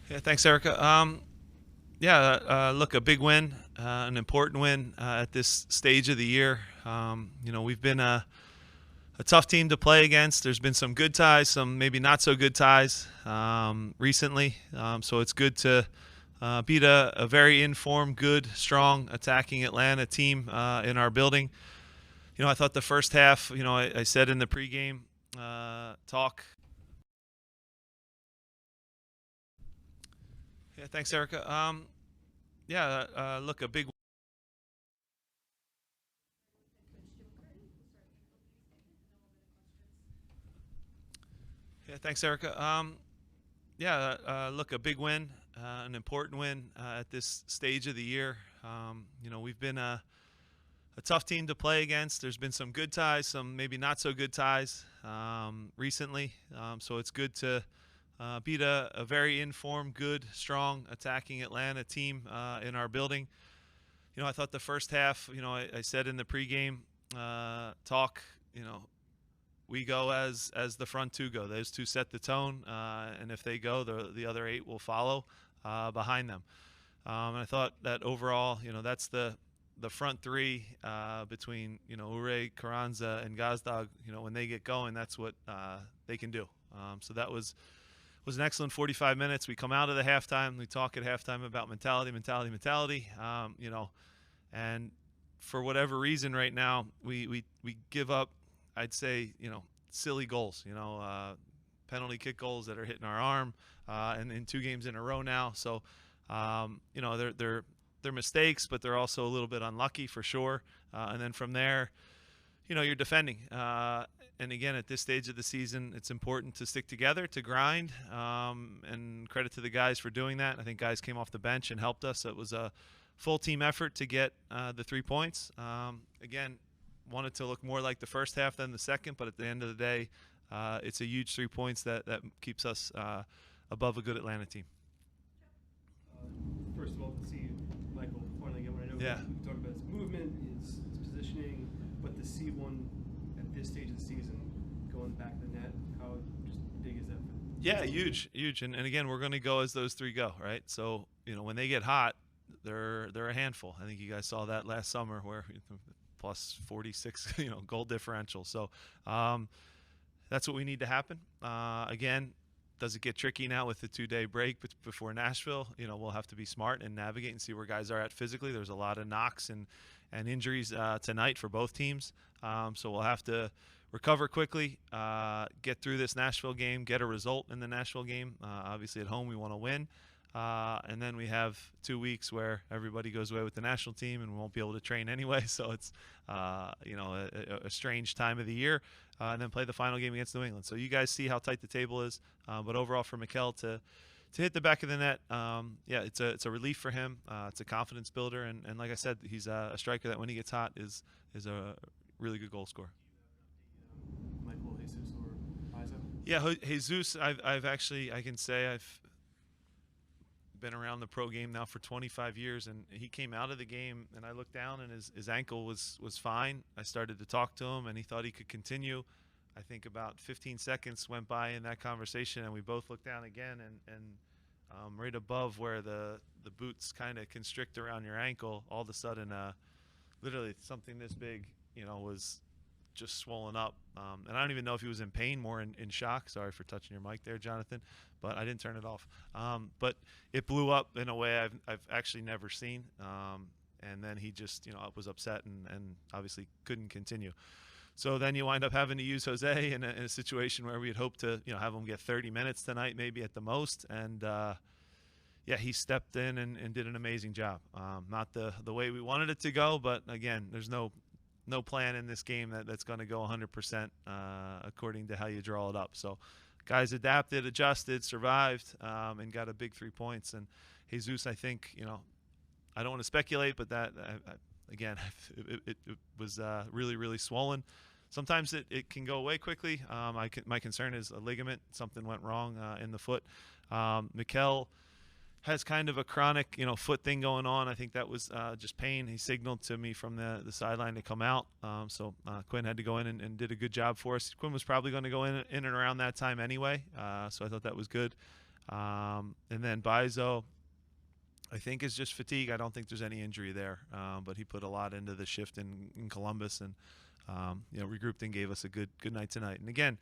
Yeah, thanks, Erica. Look, a big win, an important win at this stage of the year. We've been a tough team to play against. There's been some good ties, some maybe not so good ties recently. So it's good to beat a very informed, good, strong, attacking Atlanta team in our building. I thought the first half, I said in the pregame talk. Yeah, thanks, Erica. Look, a big. Yeah, thanks, Erica. Look, a big win, an important win at this stage of the year. We've been a tough team to play against. There's been some good ties, some maybe not so good ties recently. So it's good to beat a very informed, good, strong, attacking Atlanta team in our building. I thought the first half, I said in the pregame talk, we go as the front two go. Those two set the tone, and if they go, the other eight will follow behind them. And I thought that overall, that's the front three between Ure, Carranza, and Gazdag. When they get going, that's what they can do. So that was an excellent 45 minutes. We come out of the halftime. We talk at halftime about mentality. And for whatever reason, right now we give up. I'd say silly goals. Penalty kick goals that are hitting our arm, and in two games in a row now. So they're mistakes, but they're also a little bit unlucky for sure. And then from there, you're defending. And again, at this stage of the season, it's important to stick together, to grind, and credit to the guys for doing that. I think guys came off the bench and helped us. It was a full team effort to get the 3 points. Again, wanted to look more like the first half than the second, but at the end of the day, it's a huge 3 points that keeps us above a good Atlanta team. First of all, to see Michael finally get one. I know Yeah. we talked about his movement, his positioning, but to see one at this stage of the season going back of the net, how just big is that? Yeah, huge. And again, we're going to go as those three go, right? So, when they get hot, they're a handful. I think you guys saw that last summer where plus 46, goal differential. So, that's what we need to happen. Again, does it get tricky now with the 2-day break before Nashville? We'll have to be smart and navigate and see where guys are at physically. There's a lot of knocks and injuries tonight for both teams. So we'll have to recover quickly, get through this Nashville game, get a result in the Nashville game. Obviously at home we want to win. And then we have 2 weeks where everybody goes away with the national team and we won't be able to train anyway. So it's, a strange time of the year. And then play the final game against New England. So you guys see how tight the table is. But overall for Mikel to hit the back of the net, it's a relief for him. It's a confidence builder. And like I said, he's a striker that when he gets hot is a really good goal scorer. Michael, Jesus, or Isa? Yeah, Jesus, I've actually, I can say I've been around the pro game now for 25 years, and he came out of the game, and I looked down, and his ankle was fine. I started to talk to him, and he thought he could continue. I think about 15 seconds went by in that conversation, and we both looked down again, and right above where the boots kind of constrict around your ankle, all of a sudden, literally something this big, was just swollen up. And I don't even know if he was in pain, more in shock. Sorry for touching your mic there, Jonathan, but I didn't turn it off. But it blew up in a way I've actually never seen. And then he just, was upset and obviously couldn't continue. So then you wind up having to use Jose in a situation where we had hoped to, have him get 30 minutes tonight, maybe at the most. And he stepped in and did an amazing job. Not the way we wanted it to go, but again, there's no plan in this game that's going to go 100% according to how you draw it up. So guys adapted, adjusted, survived, and got a big 3 points. And Jesus, I think, I don't want to speculate, but that, again, it was really, really swollen. Sometimes it can go away quickly. My concern is a ligament. Something went wrong in the foot. Mikel has kind of a chronic, foot thing going on. I think that was just pain. He signaled to me from the sideline to come out. So Quinn had to go in and did a good job for us. Quinn was probably going to go in and around that time anyway. So I thought that was good. And then Bizo, I think, is just fatigue. I don't think there's any injury there, but he put a lot into the shift in Columbus, and regrouped and gave us a good night tonight. And again,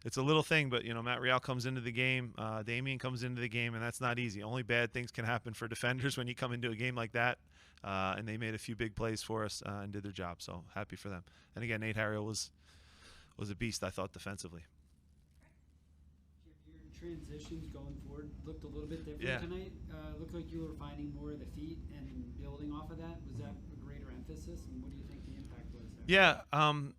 it's a little thing, but Matt Real comes into the game, Damian comes into the game, and that's not easy. Only bad things can happen for defenders when you come into a game like that. And they made a few big plays for us and did their job. So happy for them. And again, Nate Harriel was a beast, I thought, defensively. Your transitions going forward looked a little bit different Yeah. tonight. Looked like you were finding more of the feet and building off of that. Was that a greater emphasis? And what do you think the impact was there? Yeah,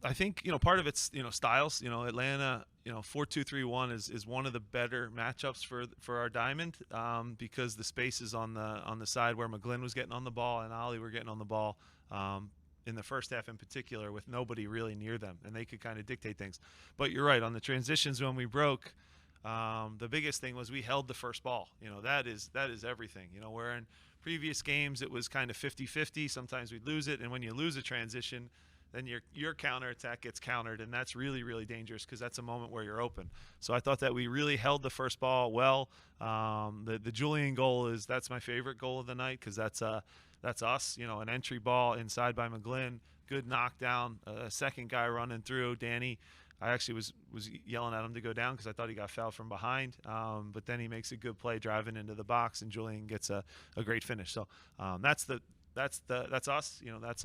I think part of it's styles. Atlanta, 4-2-3-1 is one of the better matchups for our diamond, because the spaces on the side where McGlynn was getting on the ball and Ollie were getting on the ball, in the first half in particular, with nobody really near them, and they could kind of dictate things. But you're right, on the transitions when we broke, the biggest thing was we held the first ball. That is everything. Where in previous games it was kind of 50-50. Sometimes we'd lose it, and when you lose a transition, then your counterattack gets countered, and that's really, really dangerous because that's a moment where you're open. So I thought that we really held the first ball well. The Julian goal that's my favorite goal of the night, because that's us. An entry ball inside by McGlynn, good knockdown, a second guy running through. Danny, I actually was yelling at him to go down because I thought he got fouled from behind, but then he makes a good play driving into the box, and Julian gets a great finish. So that's us. That's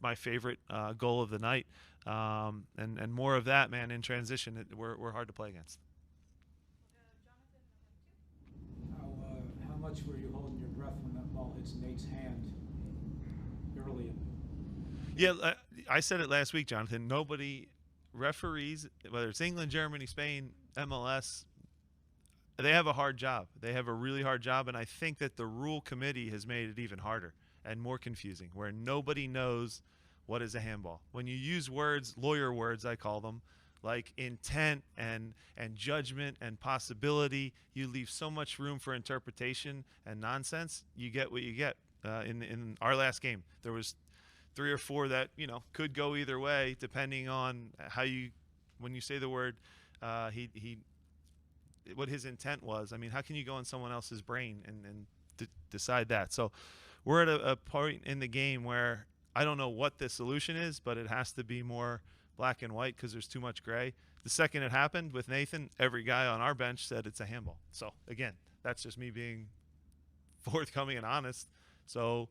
my favorite goal of the night, and more of that, man. In transition, we're hard to play against. How much were you holding your breath when that ball hits Nate's hand early? Yeah, I said it last week, Jonathan. Nobody, referees, whether it's England, Germany, Spain, MLS, they have a hard job. They have a really hard job, and I think that the rule committee has made it even harder and more confusing, where nobody knows what is a handball. When you use words, lawyer words I call them, like intent and judgment and possibility, you leave so much room for interpretation and nonsense. You get what you get. In our last game, there was 3 or 4 that could go either way, depending on when you say the word, what his intent was. I mean, how can you go in someone else's brain and decide that? So we're at a point in the game where I don't know what the solution is, but it has to be more black and white because there's too much gray. The second it happened with Nathan, every guy on our bench said it's a handball. So again, that's just me being forthcoming and honest. So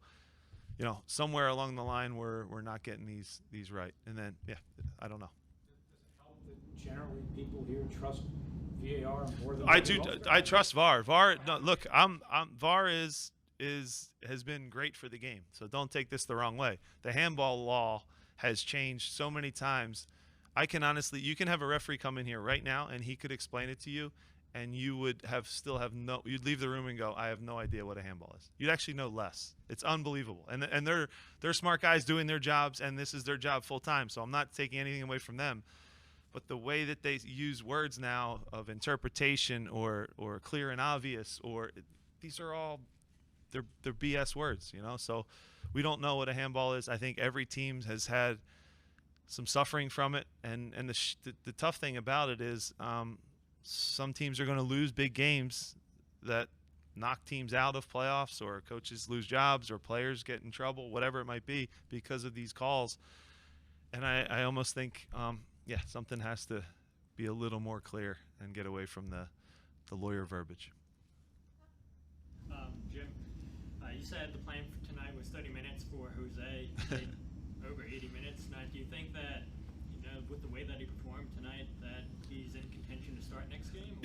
somewhere along the line we're not getting these right, and then I don't know. Does it help that generally people here trust VAR more than I do. I trust VAR. VAR. No, look, VAR has been great for the game. So don't take this the wrong way. The handball law has changed so many times. You can have a referee come in here right now and he could explain it to you, and you would you'd leave the room and go, I have no idea what a handball is. You'd actually know less. It's unbelievable. And they're smart guys doing their jobs, and this is their job full time. So I'm not taking anything away from them. But the way that they use words now of interpretation or clear and obvious, these are all they're BS words, So we don't know what a handball is. I think every team has had some suffering from it, and the tough thing about it is some teams are going to lose big games that knock teams out of playoffs, or coaches lose jobs, or players get in trouble, whatever it might be, because of these calls. And I almost think something has to be a little more clear and get away from the lawyer verbiage. Jim, you said the plan for tonight was 30 minutes for Jose. He played over 80 minutes. Now, do you think that, with the way that he performed tonight, that he's in contention to start next game?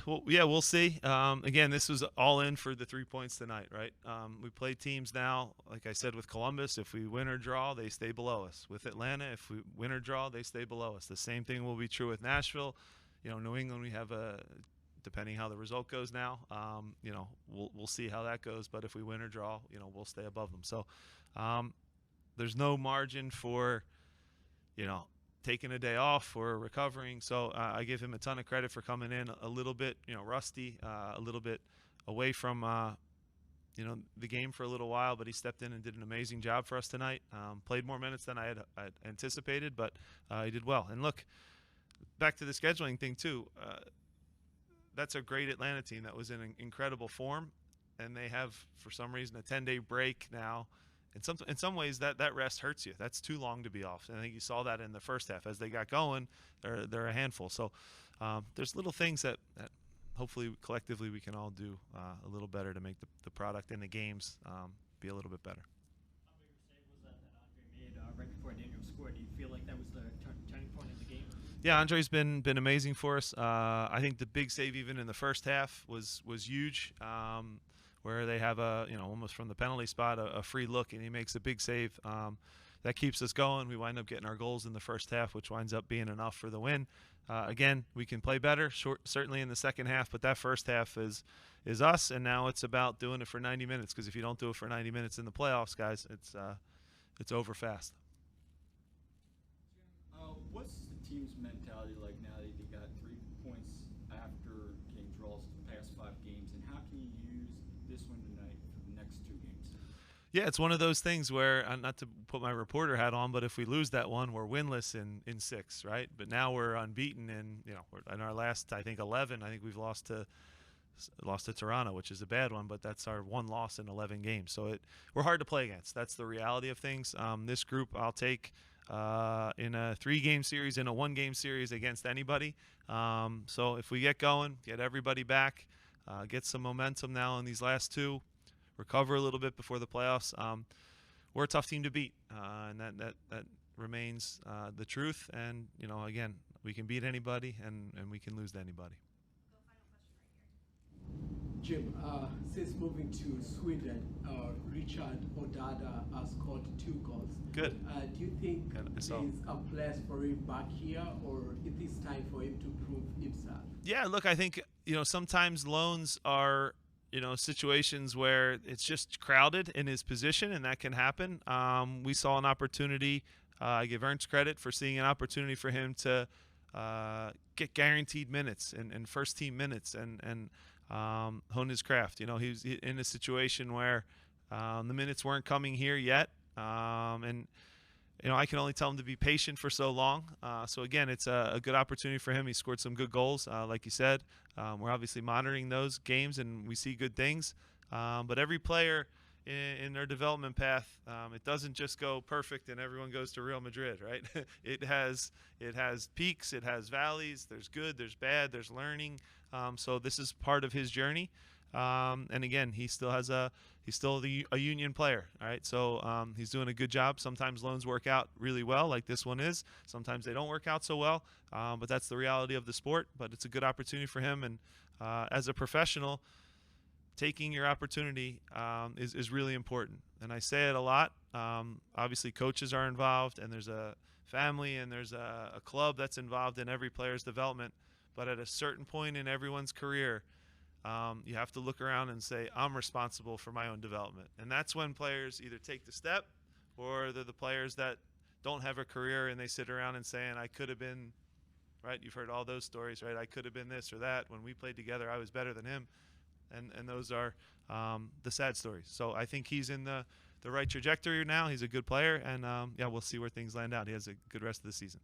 We'll see. Again, this was all in for the 3 points tonight, right? We play teams now, like I said, with Columbus. If we win or draw, they stay below us. With Atlanta, if we win or draw, they stay below us. The same thing will be true with Nashville. New England, we have depending how the result goes now, we'll see how that goes. But if we win or draw, we'll stay above them. So there's no margin for, taking a day off or recovering. So I give him a ton of credit for coming in a little bit, rusty, a little bit away from, the game for a little while. But he stepped in and did an amazing job for us tonight. Played more minutes than I had anticipated, but he did well. And look, back to the scheduling thing too. that's a great Atlanta team that was in incredible form, and they have for some reason a 10-day break now. In some ways that rest hurts you. That's too long to be off. And I think you saw that in the first half. As they got going, they're a handful. So there's little things that hopefully collectively we can all do a little better to make the product and the games be a little bit better. How big of a save was that Andre made right before Daniel scored? Do you feel like that was the turning point in the game? Yeah, Andre's been amazing for us. I think the big save even in the first half was huge. Where they have almost from the penalty spot a free look, and he makes a big save. That keeps us going. We wind up getting our goals in the first half, which winds up being enough for the win. Again, we can play better, certainly in the second half, but that first half is us, and now it's about doing it for 90 minutes. Because if you don't do it for 90 minutes in the playoffs, guys, it's over fast. What's the team's mentality like now that they got 3 points after getting draws the past 5 games, and how can you use this one tonight for the next 2 games? Yeah, it's one of those things where, not to put my reporter hat on, but if we lose that one, we're winless in 6, right? But now we're unbeaten, and we're in our last, I think, 11. I think we've lost to Toronto, which is a bad one, but that's our 1 loss in 11 games. So we're hard to play against. That's the reality of things. This group I'll take in a 3-game series, in a 1-game series against anybody. So if we get going, get everybody back, get some momentum now in these last 2, recover a little bit before the playoffs. We're a tough team to beat, and that remains the truth. And again, we can beat anybody, and we can lose to anybody. Jim, since moving to Sweden, Richard Odada has scored 2 goals. Good. Do you think there's so. a place for him back here, or it is time for him to prove himself? Yeah, look, I think sometimes loans are situations where it's just crowded in his position, and that can happen. We saw an opportunity. I give Ernst credit for seeing an opportunity for him to get guaranteed minutes and first team minutes and hone his craft. He was in a situation where the minutes weren't coming here yet, and I can only tell him to be patient for so long. So again, it's a good opportunity for him. He scored some good goals, like you said. We're obviously monitoring those games, and we see good things. But every player in their development path, it doesn't just go perfect and everyone goes to Real Madrid, right? It has peaks, it has valleys. There's good, there's bad, there's learning. So this is part of his journey. And again, he's still a union player, all right? So he's doing a good job. Sometimes loans work out really well, like this one is. Sometimes they don't work out so well, but that's the reality of the sport. But it's a good opportunity for him, and as a professional, taking your opportunity is really important. And I say it a lot. Obviously, coaches are involved, and there's a family, and there's a club that's involved in every player's development. But at a certain point in everyone's career, you have to look around and say, I'm responsible for my own development. And that's when players either take the step, or they're the players that don't have a career and they sit around and saying, I could have been, right? You've heard all those stories, right? I could have been this or that. When we played together, I was better than him. And those are the sad stories. So I think he's in the right trajectory now. He's a good player, and we'll see where things land out. He has a good rest of the season.